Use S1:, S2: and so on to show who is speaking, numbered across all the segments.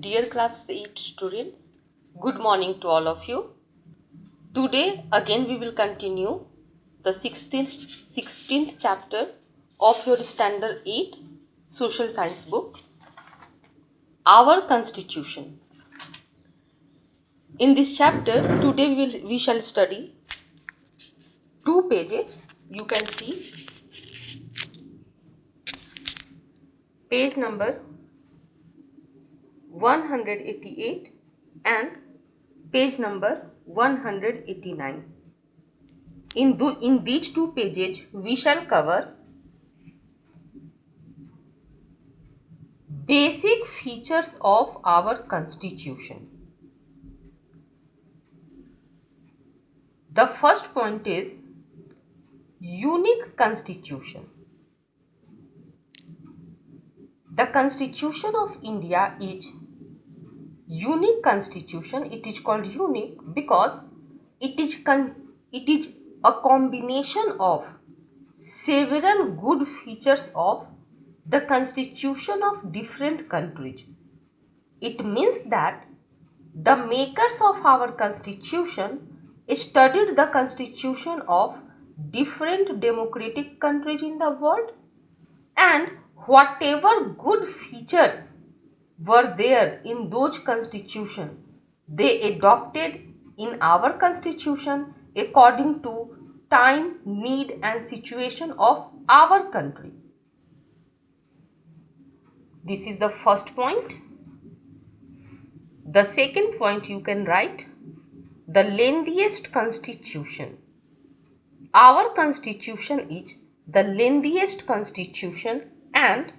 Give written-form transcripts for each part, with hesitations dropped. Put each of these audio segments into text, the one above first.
S1: Dear class 8 students, good morning to all of you. Today again we will continue the 16th chapter of your standard 8 social science book, Our Constitution. In this chapter today we shall study 2 pages. You can see page number 188 and page number 189. In these 2 pages, we shall cover basic features of our constitution. The first point is unique constitution. The Constitution of India is unique constitution. It is called unique because it is a combination of several good features of the constitution of different countries. It means that the makers of our constitution studied the constitution of different democratic countries in the world, and whatever good features were there in those constitution, they adopted in our constitution according to time, need and situation of our country. This is the first point. The second point you can write the lengthiest constitution. Our constitution is the lengthiest constitution and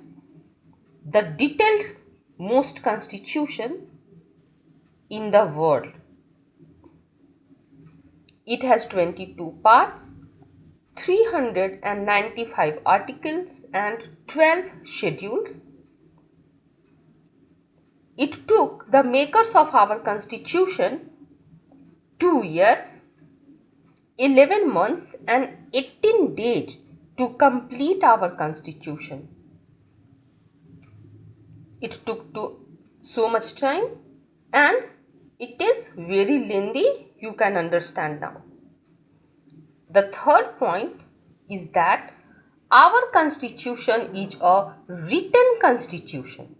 S1: the detailed most constitution in the world. It has 22 parts, 395 articles and 12 schedules. It took the makers of our constitution 2 years, 11 months and 18 days to complete our constitution. It took so much time and it is very lengthy, you can understand now. The third point is that our constitution is a written constitution.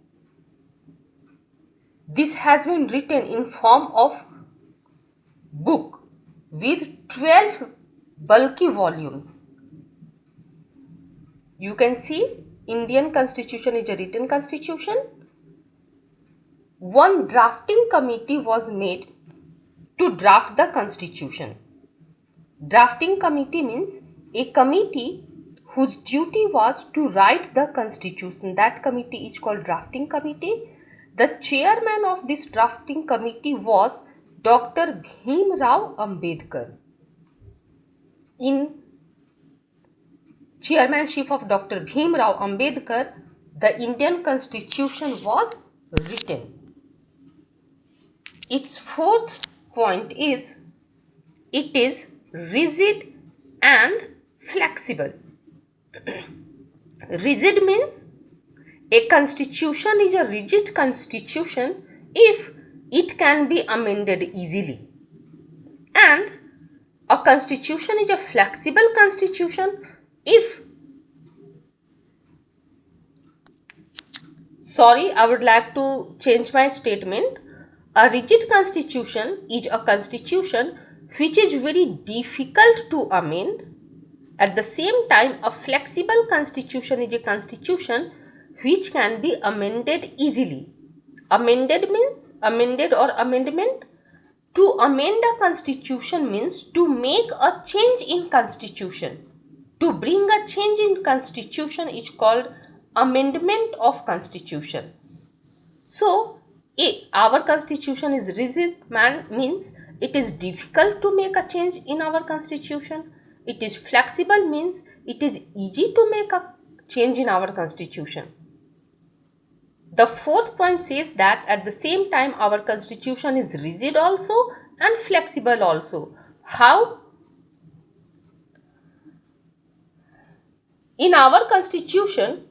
S1: This has been written in form of book with 12 bulky volumes. You can see Indian constitution is a written constitution. One drafting committee was made to draft the constitution. Drafting committee means a committee whose duty was to write the constitution. That committee is called drafting committee. The chairman of this drafting committee was Dr. Bhim Rao Ambedkar. In chairmanship of Dr. Bhim Rao Ambedkar, the Indian constitution was written. Its fourth point is it is rigid and flexible. Rigid means a constitution is a rigid constitution if it can be amended easily, and a constitution is a flexible constitution if I would like to change my statement. A rigid constitution is a constitution which is very difficult to amend. At the same time, a flexible constitution is a constitution which can be amended easily. Amended means amended or amendment. To amend a constitution means to make a change in constitution. To bring a change in constitution is called amendment of constitution. So, our constitution is rigid means it is difficult to make a change in our constitution. It is flexible means it is easy to make a change in our constitution. The fourth point says that at the same time our constitution is rigid also and flexible also. How? In our constitution,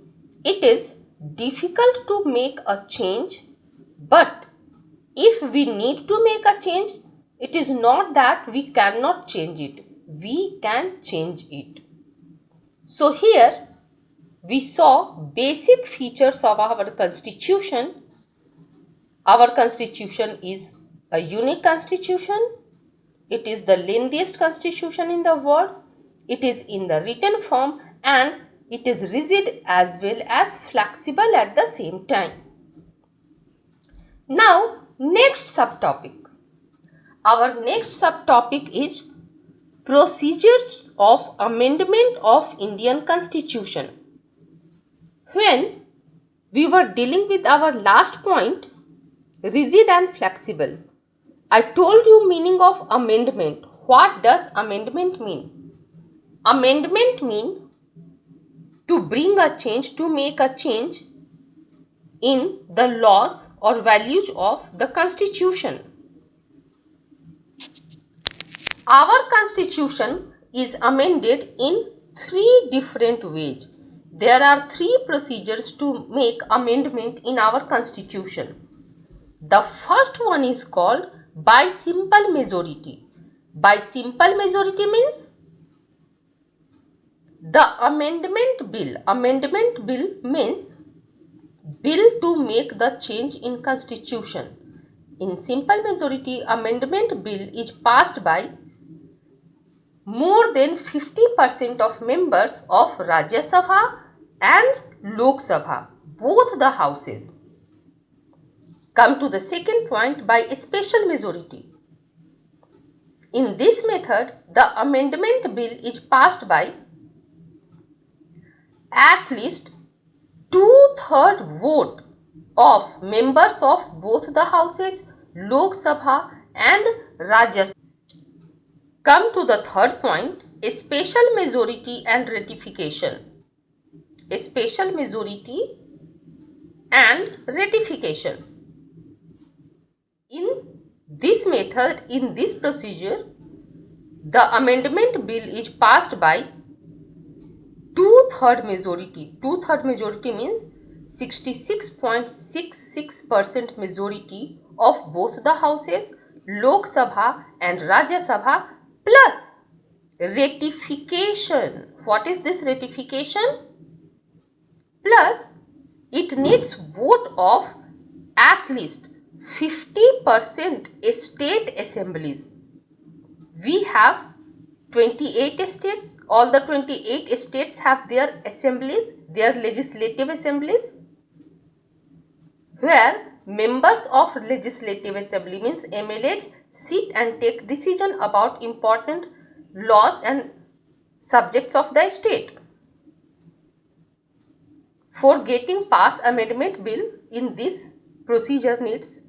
S1: it is difficult to make a change, but If we need to make a change, it is not that we cannot change it. We can change it. So here we saw basic features of our constitution. Our constitution is a unique constitution. It is the lengthiest constitution in the world. It is in the written form and it is rigid as well as flexible at the same time. Now, next subtopic. Our next subtopic is procedures of amendment of Indian Constitution. When we were dealing with our last point, rigid and flexible, I told you meaning of amendment. What does amendment mean? Amendment mean to bring a change, to make a change in the laws or values of the constitution. Our constitution is amended in three different ways. There are three procedures to make amendment in our constitution. The first one is called by simple majority. By simple majority means the amendment bill. Amendment bill means bill to make the change in constitution. In simple majority, amendment bill is passed by more than 50% of members of Rajya Sabha and Lok Sabha, both the houses. Come to the second point, by a special majority. In this method, the amendment bill is passed by at least 2/3 vote of members of both the houses, Lok Sabha and Rajya Sabha. Come to the third point, a special majority and ratification. A special majority and ratification. In this method, in this procedure, the amendment bill is passed by 2/3 majority. 2/3 majority means 66.66% majority of both the houses, Lok Sabha and Rajya Sabha, plus ratification. What is this ratification? Plus it needs vote of at least 50% state assemblies. We have 28 states. All the 28 states have their assemblies, their legislative assemblies, where members of legislative assembly means MLAs sit and take decision about important laws and subjects of the state. For getting past amendment bill in this procedure needs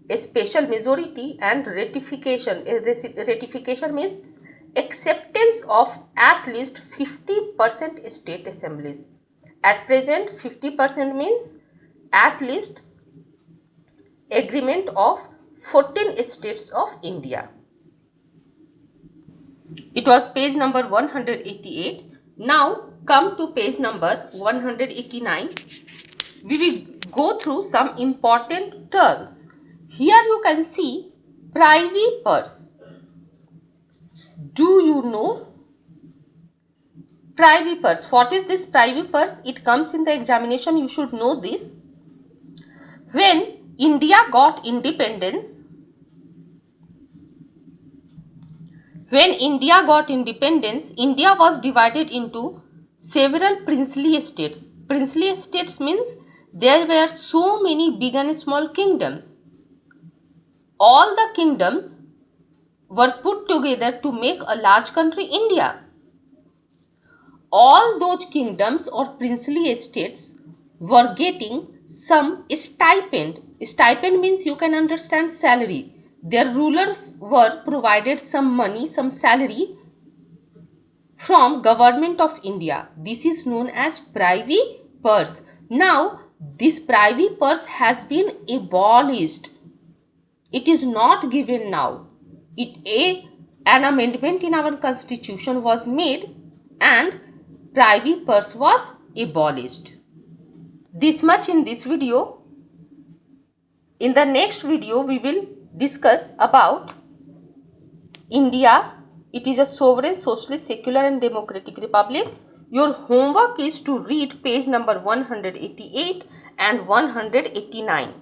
S1: a special majority and ratification. Ratification means acceptance of at least 50% state assemblies. At present 50% means at least agreement of 14 states of India. It was page number 188. Now come to page number 189. We will go through some important terms. Here you can see privy purse. Do you know privy purse? What is this privy purse? It comes in the examination. You should know this. When India got independence, India was divided into several princely estates. Princely estates means there were so many big and small kingdoms. All the kingdoms were put together to make a large country, India. All those kingdoms or princely estates were getting some stipend. Stipend means you can understand salary. Their rulers were provided some money, some salary from government of India. This is known as privy purse. Now this privy purse has been abolished. It is not given now. An amendment in our constitution was made and privy purse was abolished. This much in this video. In the next video, we will discuss about India. It is a sovereign, socialist, secular and democratic republic. Your homework is to read page number 188 and 189.